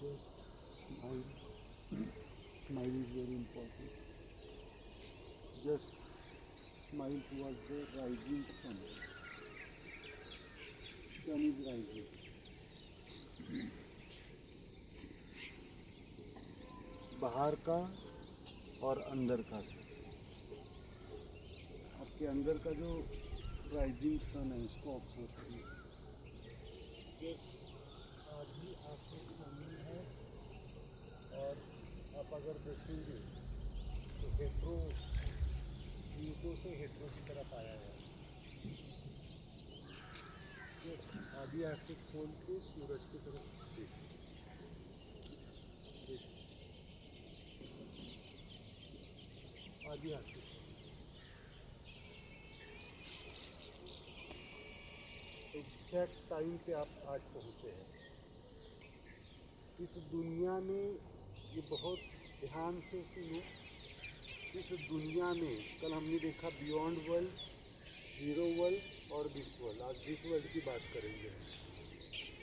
Just smile. Smile is very important. Just smile towards the rising sun. Sun is rising. बाहर का और अंदर का, आपके अंदर का जो राइजिंग सन है उसको ऑब्जर्व करिए। आधी आंखें खोलनी है और आप अगर देखेंगे तो हेट्रो न्यूटो से हेट्रो की तरफ आया है। आधी आंखें खोल के सूरज की तरफ देखिए। आधी आंखें एग्जैक्ट टाइम पे आप आज पहुँचे हैं इस दुनिया में। ये बहुत ध्यान से सुनो। इस दुनिया में कल हमने देखा बियॉन्ड वर्ल्ड, जीरो वर्ल्ड और दिस वर्ल्ड। आज दिस वर्ल्ड की बात करेंगे।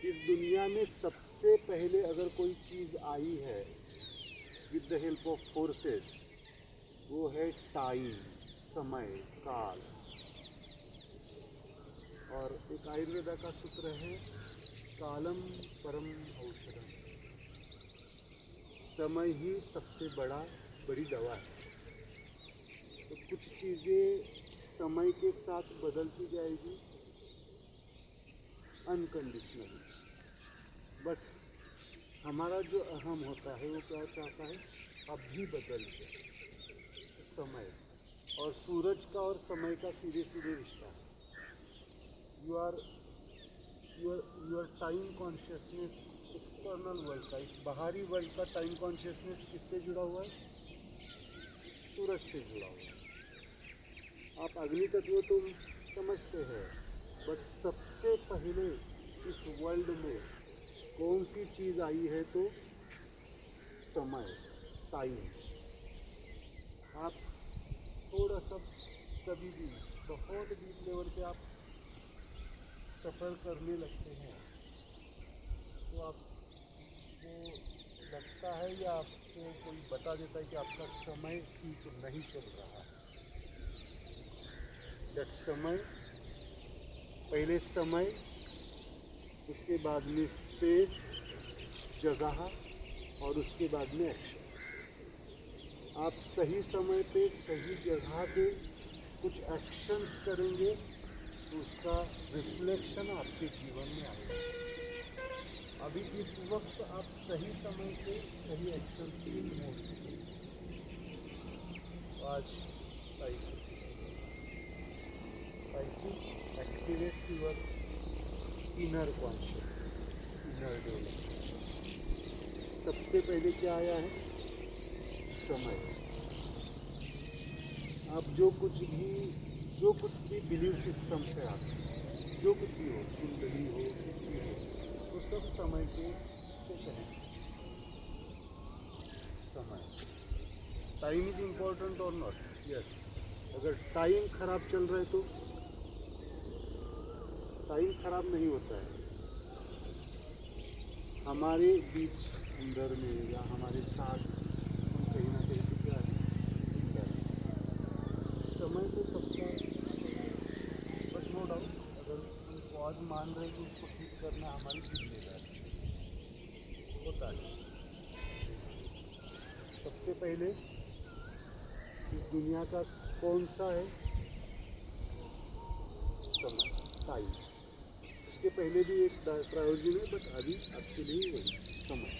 इस दुनिया में सबसे पहले अगर कोई चीज़ आई है with the help of forces, वो है टाइम, समय, काल। और एक आयुर्वेदा का सूत्र है कालम परम औषधम। समय ही सबसे बड़ी दवा है। तो कुछ चीज़ें समय के साथ बदलती जाएगी अनकंडीशनली, बट हमारा जो अहम होता है वो क्या चाहता है, अभी बदल समय। और सूरज का और समय का सीधे सीधे रिश्ता है। Your time consciousness external world का, इस बाहरी वर्ल्ड का टाइम कॉन्शियसनेस किससे जुड़ा हुआ है, सूरज से जुड़ा हुआ है। आप अग्नि तत्व तो समझते हैं, बट सबसे पहले इस वर्ल्ड में कौन सी चीज़ आई है तो समय, टाइम। आप थोड़ा सा कभी भी बहुत डीप लेवल पे आप सफ़र करने लगते हैं तो आपको लगता है या आपको कोई बता देता है कि आपका समय ठीक नहीं चल रहा है। दैट समय, पहले समय, उसके बाद में स्पेस, जगह, और उसके बाद में एक्शन। आप सही समय पे सही जगह पे कुछ एक्शंस करेंगे तो उसका रिफ्लेक्शन आपके जीवन में आएगा। अभी इस वक्त आप सही समय पे सही एक्शन के लिए मोड़ दीजिए। आज tai chi activates your inner consciousness, inner development. सबसे पहले क्या आया है, समय। आप जो कुछ भी बिलीव सिस्टम से आते हैं, जो कुछ भी हो, कुंडली हो, कुछ भी हो, तो सब समय के से कहें। समय, टाइम इज इम्पोर्टेंट और नॉट, यस। अगर टाइम खराब चल रहा है तो टाइम खराब नहीं होता है। हमारे बीच अंदर में या हमारे साथ हम कहीं ना कहीं तो क्या है, समय तो सबका, बट नो डाउट अगर हम पॉज मान रहे हैं तो उसको ठीक करना हमारी जिम्मेदारी होता है। सबसे पहले इस दुनिया का कौन सा है, समय, टाइम। उसके पहले भी एक ट्रायोजन है, बट अभी आपके लिए वही समय।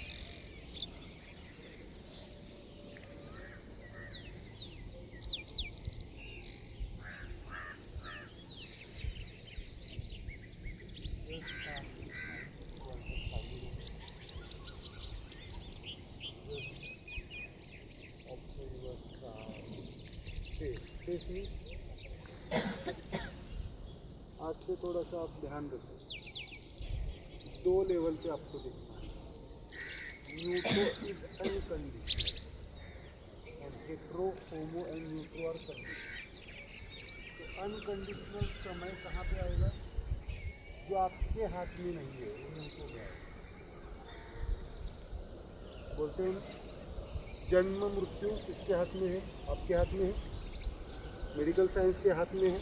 आज से थोड़ा सा आप ध्यान रखें, दो लेवल पे आपको देखना है। Neutro is unconditional and hetero, homo and neutro are conditional. तो अनकंडीशनल समय कहाँ पे आएगा, जो आपके हाथ में नहीं है वो न्यूट्रो में आएगा। बोलते हैं ना, जन्म मृत्यु किसके हाथ में है? आपके हाथ में है, मेडिकल साइंस के हाथ में है।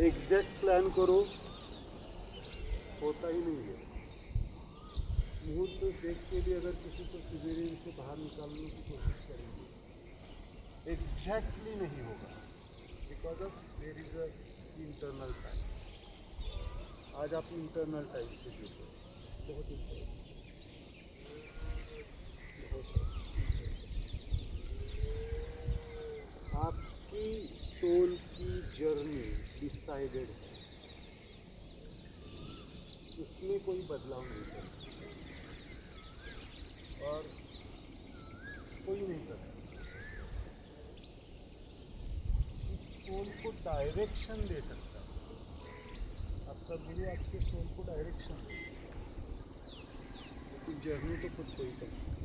एग्जैक्ट प्लान करो, होता ही नहीं है। मुहूर्त देख के भी अगर किसी को सिजेरियन से बाहर निकालने की कोशिश करेंगे, एग्जैक्टली नहीं होगा, because of their is a internal time. आज आप इंटरनल टाइम से जुड़ो, बहुत इंपॉर्टेंट, बहुत। आपकी सोल की जर्नी डिसाइडेड है, उसमें कोई बदलाव नहीं कर सकता और कोई नहीं कर सकता। इस सोल को डायरेक्शन दे सकता है, आपका गुरु आपके सोल को डायरेक्शन दे सकता है, लेकिन जर्नी तो खुद को ही करना है।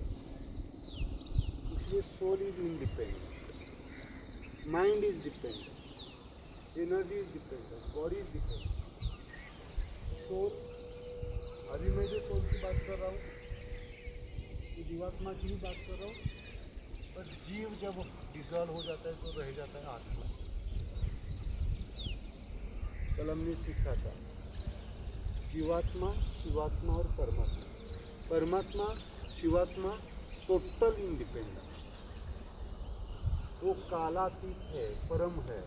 इसलिए soul is independent, mind is dependent, energy is dependent, body is dependent. Soul, अभी मैं जो सोल की बात कर रहा हूँ, ये जीवात्मा की ही बात कर रहा हूँ। बस जीव जब डिजॉल्व हो जाता है तो रह जाता है आत्मा। कल हमने सीखा था जीवात्मा, शिवात्मा और परमात्मा। परमात्मा, शिवात्मा टोटल इंडिपेंडेंट, वो कालातीत है, परम है,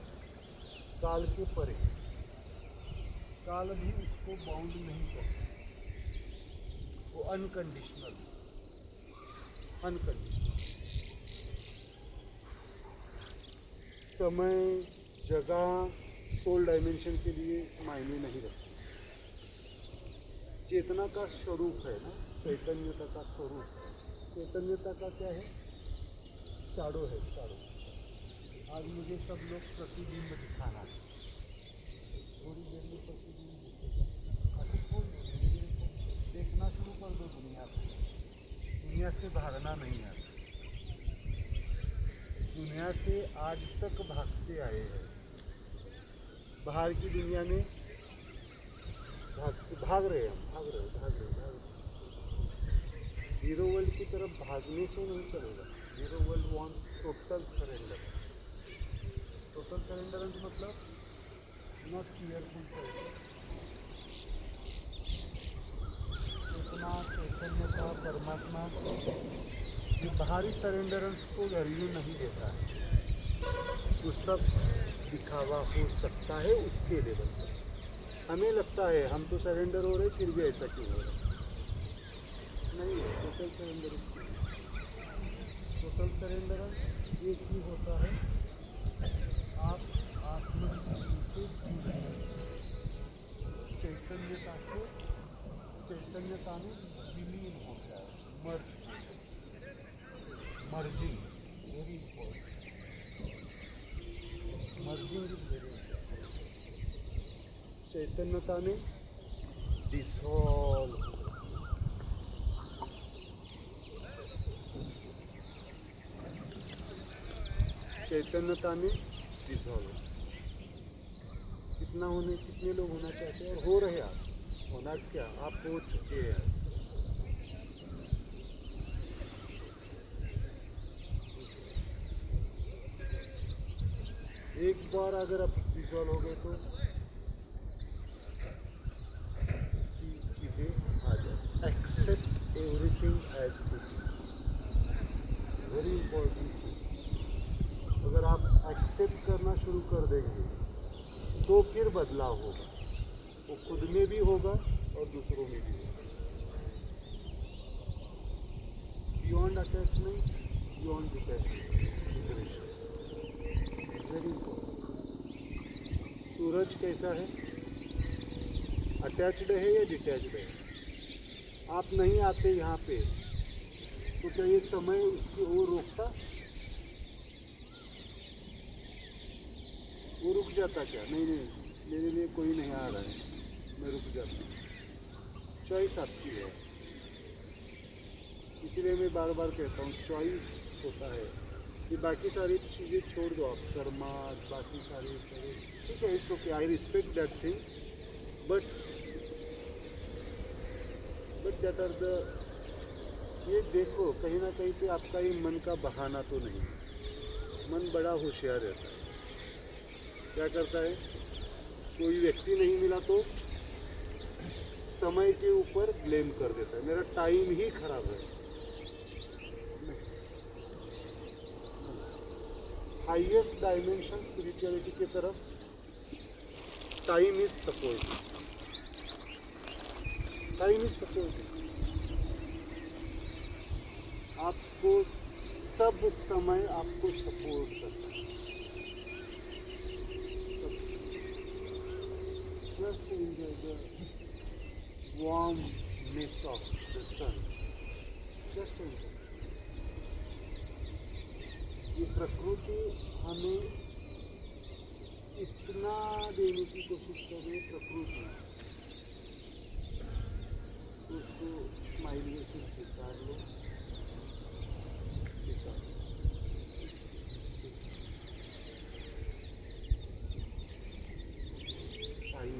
काल के परे। काल भी उसको बाउंड नहीं करता, वो अनकंडीशनल, अनकंडीशनल। समय, जगह, सोल डायमेंशन के लिए मायने नहीं रखते। चेतना का स्वरूप है ना, चैतन्यता का स्वरूप। चैतन्यता का क्या है? शैडो है, शैडो। आज मुझे सब लोग प्रतिबिंब दिखाना है, थोड़ी देर में प्रतिबिंब दिखेगा। अभी खोल दो, धीरे धीरे खोल, देखना शुरू कर दो दुनिया को। दुनिया से भागना नहीं है, दुनिया से आज तक भागते आए हैं। बाहर की दुनिया में भाग रहे हैं हम, भाग रहे। जीरो वर्ल्ड की तरफ भागने से नहीं चलेगा। Zero world wants total surrender. Total surrenderance मतलब नॉट फियरफुल सरेंडर। चेतना, चैतन्यता, परमात्मा ये बाहरी सरेंडरेंस को वैल्यू नहीं देता है। वो सब दिखावा हो सकता है उसके लेवल पर। हमें लगता है हम तो सरेंडर हो रहे, फिर भी ऐसा क्यों हो रहा है? नहीं है टोटल सरेंडरेंस। टोटल सरेंडरेंस एक ही होता है, आप आत्मा से जुड़ रहे हैं, चैतन्यता से, चैतन्यता में विलीन हो जाए, merging, very important. Merging is very important. चैतन्यता में डिसॉल्व, चैतन्यता में डिसॉल्व। कितने लोग होना चाहते हैं और हो रहे आप? होना क्या, आप हो चुके हैं। एक बार अगर आप डिसॉल्व हो गए तो उसकी चीज़ें आ जाए। Accept everything as it is, very important. अगर आप एक्सेप्ट करना शुरू कर देंगे तो फिर बदलाव होगा, वो खुद में भी होगा और दूसरों में भी होगा। Beyond attachment, beyond detachment, liberation, very important. सूरज कैसा है? अटैच्ड है या डिटैच्ड है? आप नहीं आते यहाँ पे तो क्या ये समय उसकी ओर रोकता? वो रुक जाता क्या? नहीं, मेरे लिए कोई नहीं आ रहा है, मैं रुक जाती हूँ। चॉइस आपकी है, इसीलिए मैं बार बार कहता हूँ चॉइस होता है कि बाकी सारी चीज़ें छोड़ दो आप, कर्मा, बाकी सारी ठीक है, it's okay, I respect that thing, but that are the ये देखो कहीं ना कहीं पे आपका ये मन का बहाना तो नहीं है। मन बड़ा होशियार रहता है। क्या करता है, कोई व्यक्ति नहीं मिला तो समय के ऊपर ब्लेम कर देता है, मेरा टाइम ही खराब है। हाईएस्ट डायमेंशन स्पिरिचुअलिटी की तरफ time is supporting, time is supporting. आपको सब समय आपको सपोर्ट करता है। Just enjoy the warmness of the sun, just enjoy. ये प्रकृति हमें इतना देने की कोशिश कर रही है, प्रकृति उसको स्माइल में से स्वीकार लो, स्वीकार लो। टाइम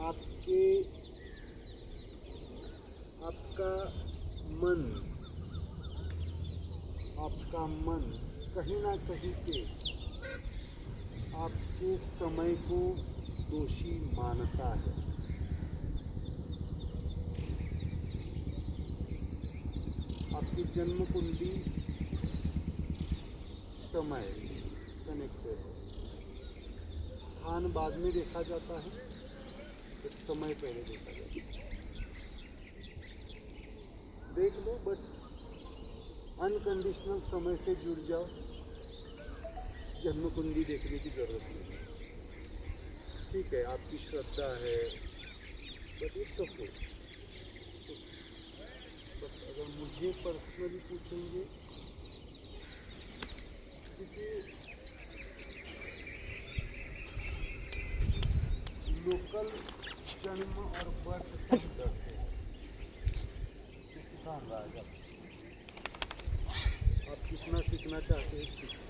आपके आपका मन कहीं ना कहीं पे आपके समय को दोषी मानता है। आपकी जन्म कुंडली समय कनेक्टेड है। स्थान बाद में देखा जाता है, तो समय पहले देखा जाता है। देख लो, बट अनकंडीशनल समय से जुड़ जाओ, जन्म कुंडली देखने की जरूरत नहीं है। ठीक है, आपकी श्रद्धा है, बट इट्स ओके। बट अगर मुझे पर्सनली पूछेंगे, क्योंकि लोकल जन्म और बर्थ से डरते हैं। सिखाऊंगा आज आप कितना सीखना चाहते हैं, सीखो।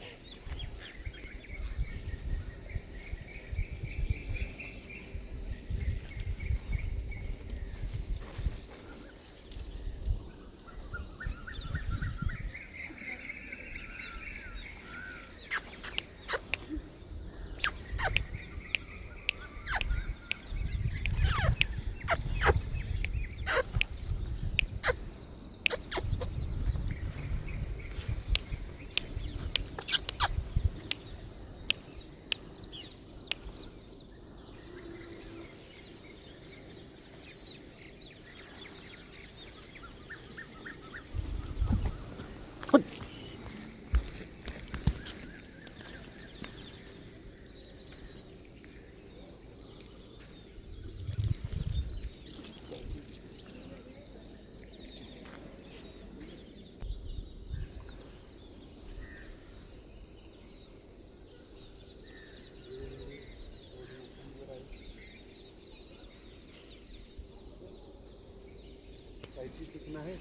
टाई ची सीखना है,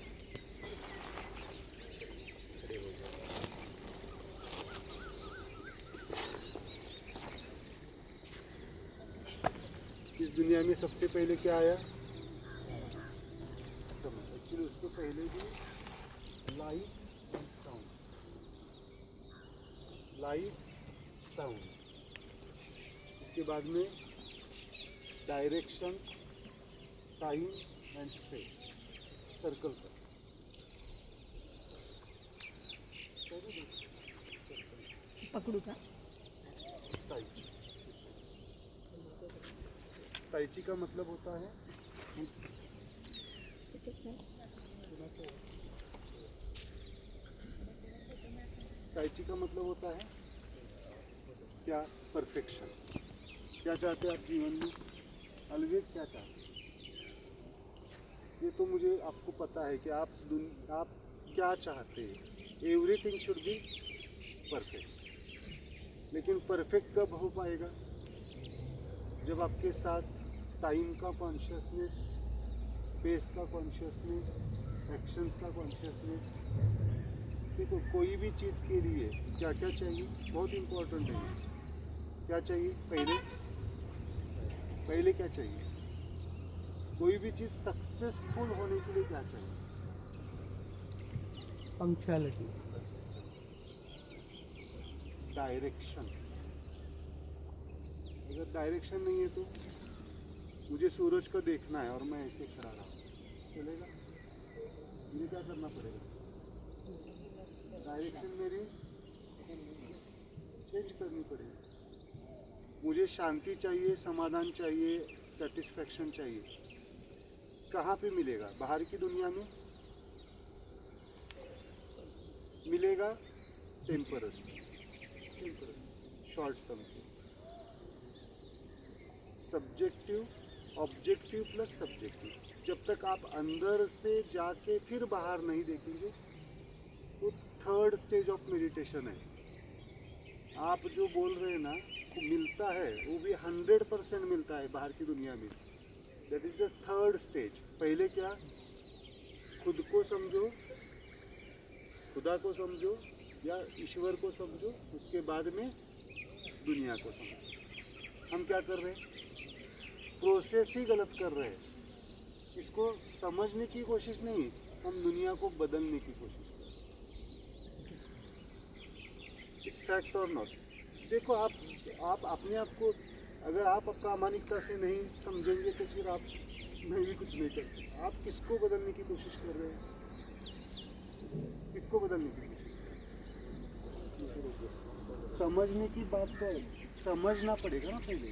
खड़े हो जाओ। इस दुनिया में सबसे पहले क्या आया? एक्चुअली उसके पहले भी light and sound, light sound, इसके बाद में direction, time and space, circle पर। पकड़ू का? ताई ची का मतलब होता है, ताई ची का मतलब होता है क्या? परफेक्शन। क्या चाहते हैं आप जीवन में? ऑलवेज क्या चाहते हैं? ये तो मुझे आपको पता है कि आप क्या चाहते हैं। Everything should be perfect. लेकिन परफेक्ट कब हो पाएगा? जब आपके साथ टाइम का कॉन्शियसनेस, स्पेस का कॉन्शियसनेस, एक्शंस का कॉन्शियसनेस। देखो, कोई भी चीज़ के लिए क्या क्या चाहिए, बहुत इम्पोर्टेंट है। क्या चाहिए? पहले क्या चाहिए? कोई भी चीज़ सक्सेसफुल होने के लिए क्या चाहिए? पंक्चुअलिटी। डायरेक्शन, अगर डायरेक्शन नहीं है तो मुझे सूरज को देखना है और मैं ऐसे खड़ा रहा, चलेगा? मुझे क्या करना पड़ेगा? डायरेक्शन मेरी चेंज करनी पड़ेगी। मुझे शांति चाहिए, समाधान चाहिए, सेटिस्फैक्शन चाहिए। कहाँ पे मिलेगा? बाहर की दुनिया में मिलेगा, टेम्पररी, शॉर्ट टर्म की। Subjective, objective plus subjective. जब तक आप अंदर से जाके फिर बाहर नहीं देखेंगे तो थर्ड स्टेज ऑफ मेडिटेशन है। आप जो बोल रहे हैं ना, वो मिलता है, वो भी 100% मिलता है बाहर की दुनिया में। That is the third stage. पहले क्या? खुद को समझो, खुदा को समझो या ईश्वर को समझो, उसके बाद में दुनिया को समझो। हम क्या कर रहे हैं? प्रोसेस ही गलत कर रहे हैं। इसको समझने की कोशिश नहीं, हम दुनिया को बदलने की कोशिश कर रहे हैं। इट्स फैक्ट और नॉट। देखो, आप अपने आप को, अगर आप प्रामाणिकता से नहीं समझेंगे तो फिर आप मैं भी कुछ नहीं कर सकता। आप किसको बदलने की कोशिश कर रहे हैं? किसको बदलने की कोशिश कर रहे हैं? समझने की बात तो समझना पड़ेगा ना पहले,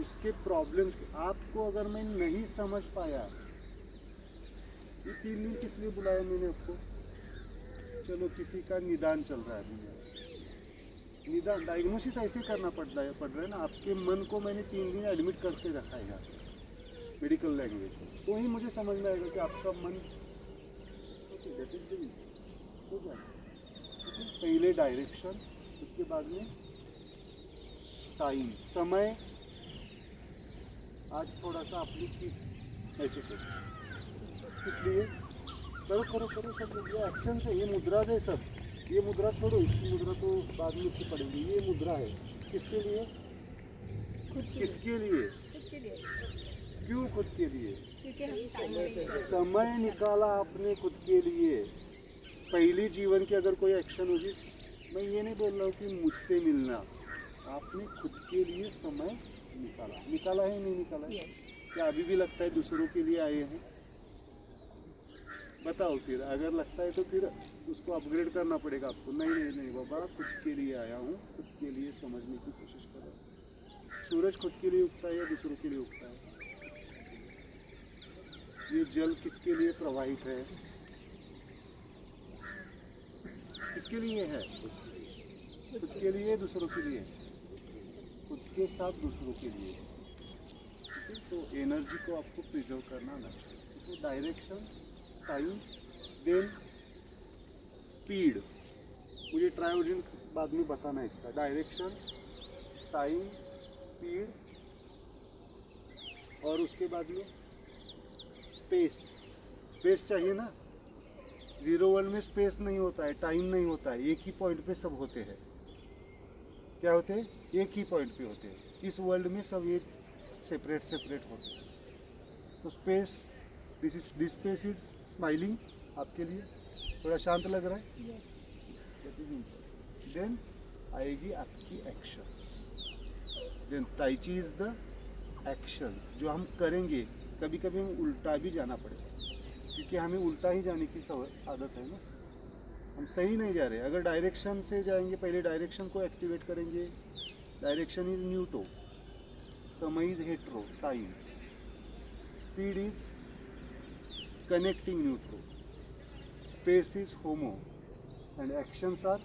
उसके प्रॉब्लम्स। आपको अगर मैं नहीं समझ पाया, ये 3 दिन किस लिए बुलाया मैंने आपको? चलो, किसी का निदान चल रहा है दुनिया में। निदान, डायग्नोसिस ऐसे करना पड़ रहा है ना। आपके मन को मैंने 3 दिन एडमिट करके रखा है यहाँ, मेडिकल लैंग्वेज। तो ही मुझे समझ में आएगा कि आपका मन हो जाए। पहले डायरेक्शन, उसके बाद में टाइम, समय। आज थोड़ा सा अपनी की ऐसे करो, इसलिए करो करो करो सब। ये एक्शन से, ये मुद्रा से सब। ये मुद्रा छोड़ो, इसकी मुद्रा तो बाद में उससे पड़ेगी। ये मुद्रा है किसके लिए? किसके लिए? क्यों खुद के लिए? क्योंकि हम समय निकाला आपने खुद के लिए। पहली जीवन की अगर कोई एक्शन होगी, मैं ये नहीं बोल रहा हूँ कि मुझसे मिलना, आपने खुद के लिए समय निकाला है, नहीं निकाला है? क्या अभी भी लगता है दूसरों के लिए आए हैं? बताओ फिर। अगर लगता है तो फिर उसको अपग्रेड करना पड़ेगा आपको। नहीं नहीं नहीं बाबा, खुद के लिए आया हूँ, खुद के लिए समझने की कोशिश करो। सूरज खुद के लिए उगता है या दूसरों के लिए उगता है? ये जल किसके लिए प्रवाहित है? किसके लिए है? खुद के लिए, दूसरों के लिए? खुद के साथ दूसरों के लिए। तो एनर्जी को आपको प्रिजर्व करना ना। तो डायरेक्शन, टाइम, देन स्पीड। मुझे ट्रायोजन बाद में बताना है इसका। डायरेक्शन, टाइम, स्पीड, और उसके बाद में स्पेस। स्पेस चाहिए ना। जीरो वर्ल्ड में स्पेस नहीं होता है, टाइम नहीं होता है, एक ही पॉइंट पे सब होते हैं। क्या होते हैं? एक ही पॉइंट पे होते हैं। इस वर्ल्ड में सब ये सेपरेट सेपरेट होते हैं। तो space, this space is smiling आपके लिए। थोड़ा शांत लग रहा है? यस। देन आएगी आपकी एक्शंस। देन ताई ची इज द एक्शंस, जो हम करेंगे। कभी कभी हम उल्टा भी जाना पड़ेगा, क्योंकि हमें उल्टा ही जाने की आदत है ना। हम सही नहीं जा रहे। अगर डायरेक्शन से जाएंगे, पहले डायरेक्शन को एक्टिवेट करेंगे। डायरेक्शन इज न्यूटो, समय is hetero, time, speed is connecting neutro, space is homo, and actions are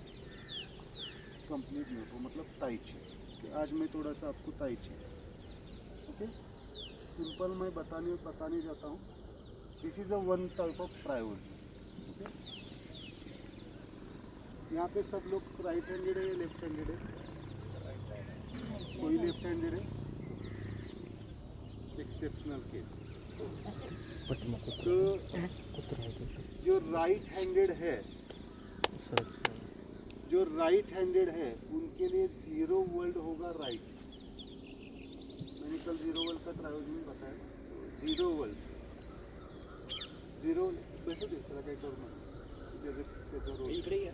complete neutro, मतलब ताई ची। आज मैं थोड़ा सा आपको ताई ची, ओके, सिंपल मैं बताने जाता हूँ। This is a one type of triose. Okay, यहाँ पे सब लोग राइट हैंडेड है या लेफ्ट हैंडेड है? कोई लेफ्ट हैंडेड है? Exceptional case. तो जो राइट हैंडेड है, उनके लिए जीरो वर्ल्ड होगा राइट। मैंने कल जीरो वर्ल्ड का ट्रायोज में बताया। जीरो वर्ल्ड, जीरो वैसे देख रहा क्या करूँ मैं? त्याचं त्याचा रोल. इकडे या.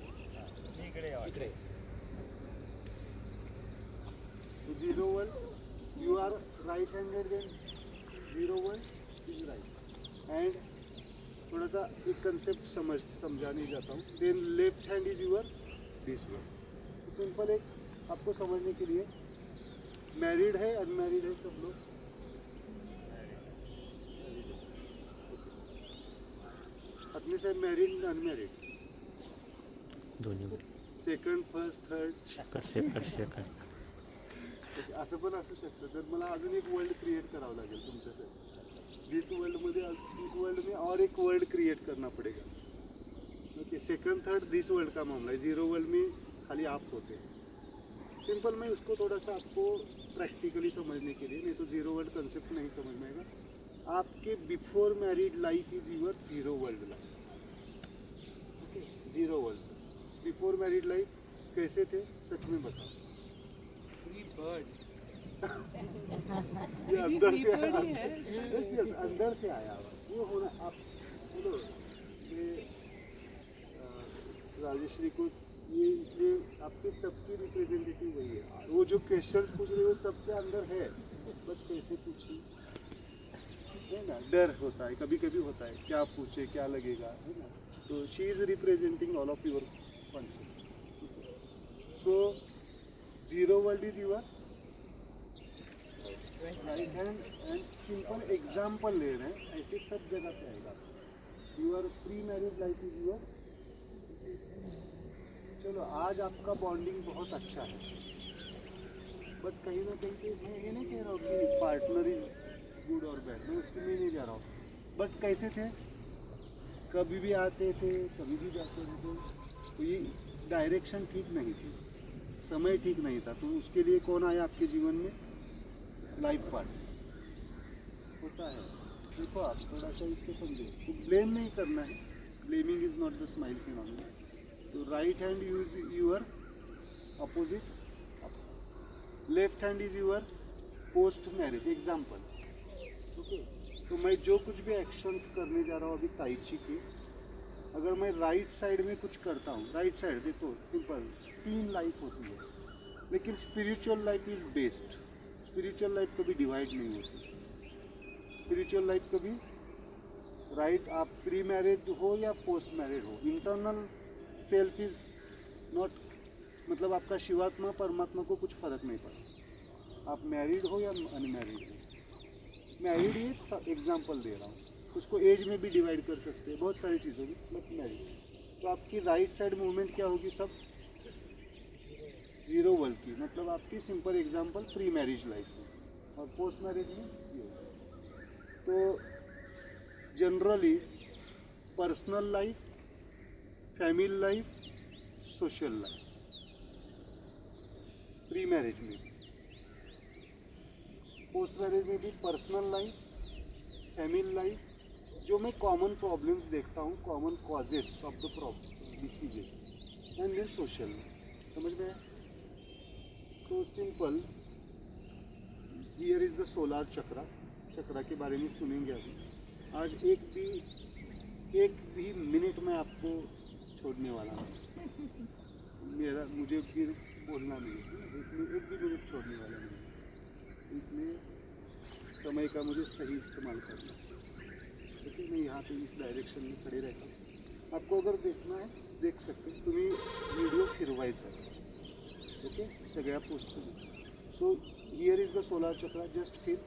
इकडे. Zero world you are right handed, then zero world is right. And थोड़ा सा एक कंसेप्ट समझाने जाता हूँ. Then left hand is your this world. Simple एक आपको समझने के लिए, मैरिड है अनमैरिड है सब लोग? अपने से मैरिड अनमॅरिड? दोन्ही सेकंड फर्स्ट थर्ड सेकंड असं पण असू शकतं. तर मला अजून एक वर्ल्ड क्रिएट करावं लागेल तुमच्यासाठी. दिस वर्ल्ड में और एक वर्ल्ड क्रिएट करना पड़ेगा. Okay, second third this world का मामला है. जीरो वर्ल्ड में खाली आप होते हैं. सिंपल. मैं उसको थोड़ा सा आपको प्रैक्टिकली समझने के लिए, नहीं तो जीरो वर्ल्ड कंसेप्ट नहीं समझ में आएगा. आपके before married life is your zero world life. Okay, zero world. Before married life कैसे थे सच में बताओ. Free bird. ये अंदर से आया. यस अंदर से आया हुआ. ये होना आप बोलो. ये राजेश्री को ये इसलिए आपके सबकी रिप्रेजेंटेटिव वही है. वो जो क्वेश्चंस पूछ रहे हो सबसे अंदर है, बट कैसे पूछी है ना. डर होता है, कभी कभी होता है क्या पूछे क्या लगेगा, है ना. तो she is representing all of your concept. So zero world is your right hand. And simple example ले रहे हैं, ऐसे सब जगह पे आएगा. Your pre marriage life is your. चलो आज आपका बॉन्डिंग बहुत अच्छा है, बट कहीं ना कहीं पे मैं ये नहीं कह रहा हूँ कि पार्टनर इज गुड और बैड, मैं उसके लिए नहीं जा रहा हूँ. बट कैसे थे, कभी भी आते थे कभी भी जाते थे. तो ये डायरेक्शन ठीक नहीं थी, समय ठीक नहीं था. तो उसके लिए कौन आया आपके जीवन में? लाइफ पार्टनर होता है. देखो आप थोड़ा सा इसको समझो. तो ब्लेम नहीं करना है. Blaming is not the smile phenomena. तो right hand use your opposite, left hand is your post marriage example. Okay, तो मैं जो कुछ भी एक्शंस करने जा रहा हूँ अभी tai chi के, अगर मैं राइट साइड में कुछ करता हूँ, राइट साइड देखो सिंपल 3 लाइफ होती है, लेकिन spiritual life is best. Spiritual life कभी डिवाइड नहीं होती. स्पिरिचुअल लाइफ कभी राइट आप प्री मैरिज हो या पोस्ट मैरिज हो, इंटरनल सेल्फ इज नॉट, मतलब आपका शिवात्मा परमात्मा को कुछ फर्क नहीं पड़ता. आप मैरिड हो या अनमैरिड हो. मैरिड ये एग्जाम्पल दे रहा हूँ, उसको एज में भी डिवाइड कर सकते हैं, बहुत सारी चीज़ों में. मतलब मैरिड तो आपकी राइट साइड मूवमेंट क्या होगी, सब जीरो वर्ल्ड की. मतलब आपकी simple example pre marriage life में, और पोस्ट मैरिज में ये. तो generally personal life, family life, social life pre marriage में. पोस्ट मैरिज में भी पर्सनल लाइफ, फैमिली लाइफ, जो मैं कॉमन प्रॉब्लम्स देखता हूँ, common causes of the problem diseases, and then social. समझ में आया. तो simple here is the solar chakra. Chakra के बारे में सुनेंगे अभी. आज एक भी मिनट में आपको छोड़ने वाला नहीं. मुझे फिर बोलना नहीं है, एक भी मिनट छोड़ने वाला नहीं. इसलिए समय का मुझे सही इस्तेमाल करना है. ओके, मैं यहाँ पे इस डायरेक्शन में खड़े रहता हूँ. आपको अगर देखना है देख सकते. तुम्ही व्हिडिओ फिरवायचा आहे. ओके, सगळ्या पोस्टमध्ये. So here is the solar chakra. Just feel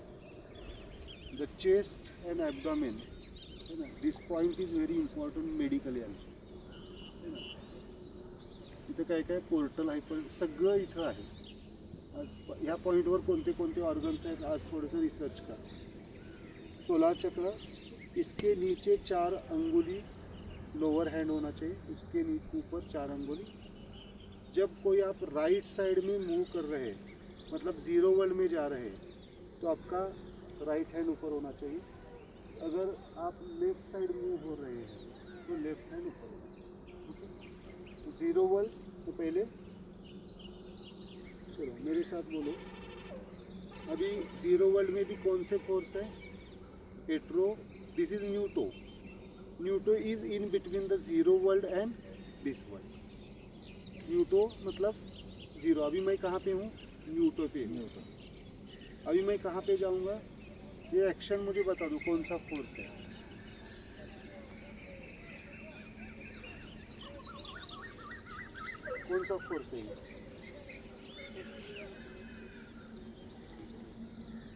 the chest and abdomen, है ना. This point is very important medically also, है ना. इथं काय काय पोर्टल आहे, पण सगळं इथं आहे. आज ह्या पॉईंटवर कोणते कोणते ऑर्गन्स आहेत आज थोडंसं रिसर्च करा. सोलार चक्र, इसके नीचे 4 अंगुली लोअर हैंड होना चाहिए, उसके ऊपर 4 अंगुली. जब कोई आप राइट साइड में मूव कर रहे हैं, मतलब जीरो वर्ल्ड में जा रहे हैं, तो आपका राइट हैंड ऊपर होना चाहिए. अगर आप लेफ्ट साइड मूव हो रहे हैं तो लेफ्ट हैंड ऊपर होना. ओके, तो जीरो वर्ल्ड तो पहले चलो मेरे साथ बोलो. अभी जीरो वर्ल्ड में भी कौन से फोर्स है? Hetero. This is neuto. Neuto is in between the zero world and this world. Neuto मतलब जीरो। अभी मैं कहाँ पे हूँ? न्यूटो पे हूँ। अभी मैं कहाँ पे जाऊँगा? ये एक्शन मुझे बता दो कौन सा फोर्स है। कौन सा फोर्स है ये?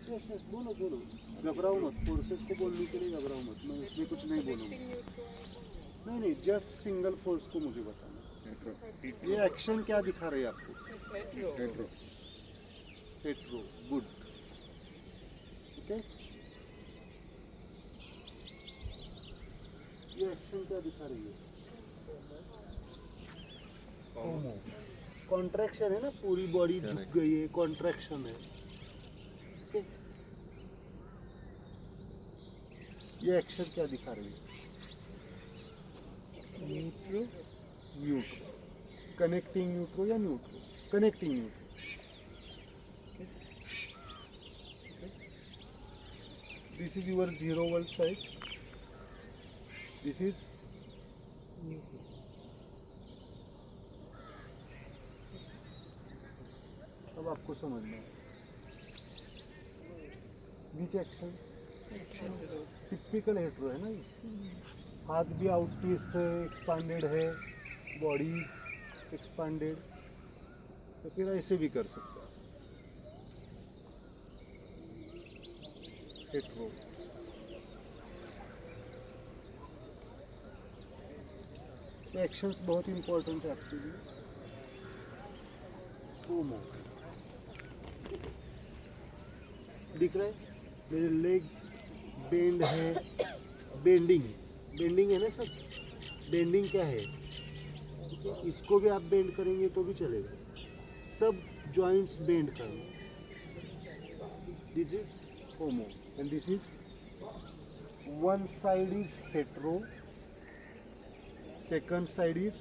यस यस, बोलो बोलो, घबराओ मत। फोर्सेस को बोलने के लिए घबराओ मत, मैं उसमें कुछ नहीं बोलूँगा। नहीं नहीं, जस्ट सिंगल फोर्स को मुझे बताना। ये एक्शन क्या दिखा रही है आपको? Petro. Petro, good. ओके, ये एक्शन क्या दिखा रही है? कॉन्ट्रैक्शन है ना, पूरी बॉडी झुक गई है, कॉन्ट्रैक्शन है। ओके, ये एक्शन क्या दिखा रही है? Neutral. न्यूट्रो, कनेक्टिंग न्यूट्रो या neutro? Connecting neutro. This is your zero world side, this is Neutral. अब आपको समझना है। बीच एक्शन टिपिकल हेट्रो है ना ये। हाथ भी आउट ट्विस्ट है, एक्सपांडेड है, बॉडी एक्सपांडेड, तो फिर ऐसे भी कर सकते हैं हेट्रो। तो एक्शंस बहुत इंपॉर्टेंट है आपके लिए। होमो दिख रहा है, मेरे लेग्स बेंड है, बेंडिंग है ना सब। बेंडिंग क्या है? ठीक है, इसको भी आप बेंड करेंगे तो भी चलेगा, सब जॉइंट्स बेंड करना। This is homo and this is one side is hetero, second side is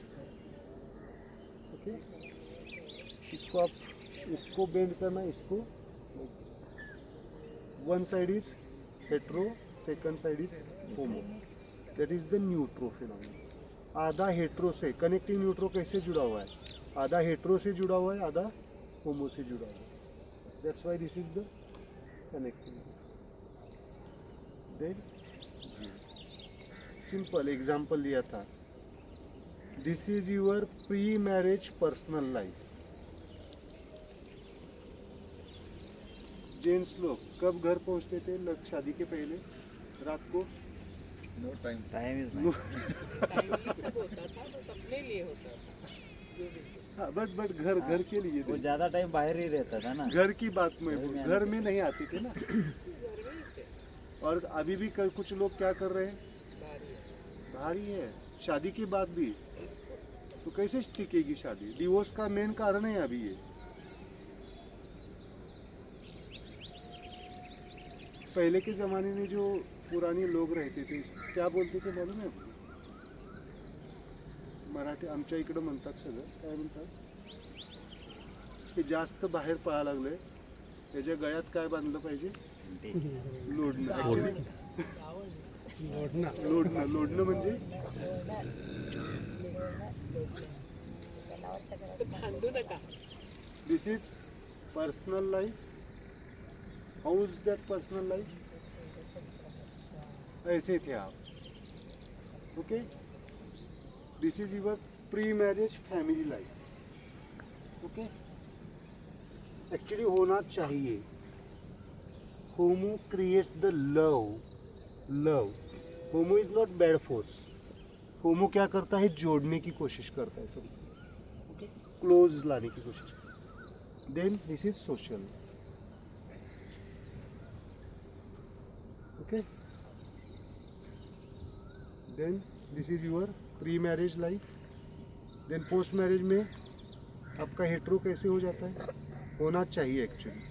okay. इसको आप इसको बेंड करना, इसको। One side is hetero, second side is homo, that is the neutro phenomenon. आधा हेट्रो से, connecting neutro कैसे जुड़ा हुआ है? आधा हेट्रो से जुड़ा हुआ है, आधा होमो से जुड़ा हुआ है। That's why this is the connecting. Then simple example लिया था, this is your pre marriage personal life. Gents लोग कब घर पहुंचते थे शादी के पहले? रात को? No time. Time is no. Time सब होता था, बस अपने लिए होता था जो भी। हाँ, बट घर के लिए वो नहीं। ज्यादा टाइम बाहर ही रहता था ना। घर की बात में घर में घर आते में नहीं आते थे ना। घर में ही थे, और अभी भी कुछ लोग क्या कर रहे हैं? बाहर ही। भारी है शादी के बाद भी। तो कैसे टिकेगी शादी? डिवोर्स का मेन कारण है अभी ये। पहले के ज़माने में जो पुराने लोग रहते थे, क्या बोलते थे मालूम है आपको? मराठी आमच्या इकडं म्हणतात सगळं, काय म्हणतात? ते जास्त बाहेर पळायला लागले, त्याच्या गळ्यात काय बांधलं पाहिजे? लोडणं. ॲक्च्युली लोडणं म्हणजे भांडू नका. This is personal life. How is that personal life? ऐसे थे आप. Okay, this is your pre marriage family life. Okay, actually होना चाहिए. Homo creates the love. Homo is not bad force. Homo क्या करता है? जोड़ने की कोशिश करता है सबको. ओके, क्लोज लाने की कोशिश करता है. Then this is social. Okay, then this is your pre marriage life. Then post marriage में आपका हेट्रो कैसे हो जाता है? होना चाहिए एक्चुअली.